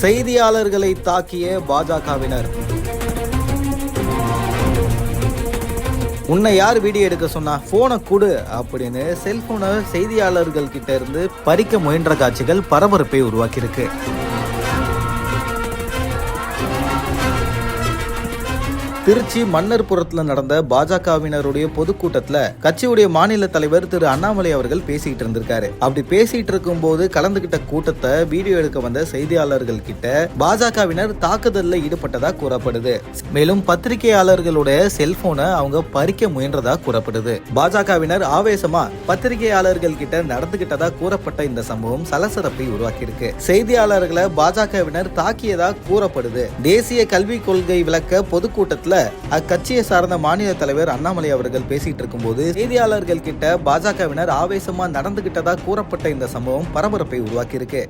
செய்தியாளர்களை தாக்கிய பாஜகவினர். உன்னை யார் வீடியோ எடுக்க சொன்னா, போனை கொடு அப்படின்னு செல்போனை செய்தியாளர்கள் கிட்ட இருந்து பறிக்க முயன்ற காட்சிகள் பரபரப்பை உருவாக்கியிருக்கு. திருச்சி மன்னர்புரத்தில் நடந்த பாஜகவினருடைய பொதுக்கூட்டத்தில் கட்சியுடைய மாநில தலைவர் திரு அண்ணாமலை அவர்கள் பேசிக்கிட்டு இருந்திருக்காரு. அப்படி பேசிட்டு இருக்கும் போது கலந்துகிட்ட கூட்டத்தை வீடியோ எடுக்க வந்த செய்தியாளர்கள் கிட்ட பாஜகவினர் தாக்குதல்ல ஈடுபட்டதா கூறப்படுது. மேலும் பத்திரிகையாளர்களுடைய செல்போனை அவங்க பறிக்க முயன்றதா கூறப்படுது. பாஜகவினர் ஆவேசமா பத்திரிகையாளர்கள் கிட்ட நடந்துகிட்டதா கூறப்பட்ட இந்த சம்பவம் சலசலப்பை உருவாக்கியிருக்கு. செய்தியாளர்களை பாஜகவினர் தாக்கியதா கூறப்படுது. தேசிய கல்விக் கொள்கை விளக்க பொதுக்கூட்டத்தில் அக்கட்சியை சார்ந்த மாநில தலைவர் அண்ணாமலை அவர்கள் பேசிட்டு இருக்கும் போது செய்தியாளர்கள் கிட்ட பாஜகவினர் ஆவேசமா நடந்துகிட்டதா கூறப்பட்ட இந்த சம்பவம் பரபரப்பை உருவாக்கி இருக்கு.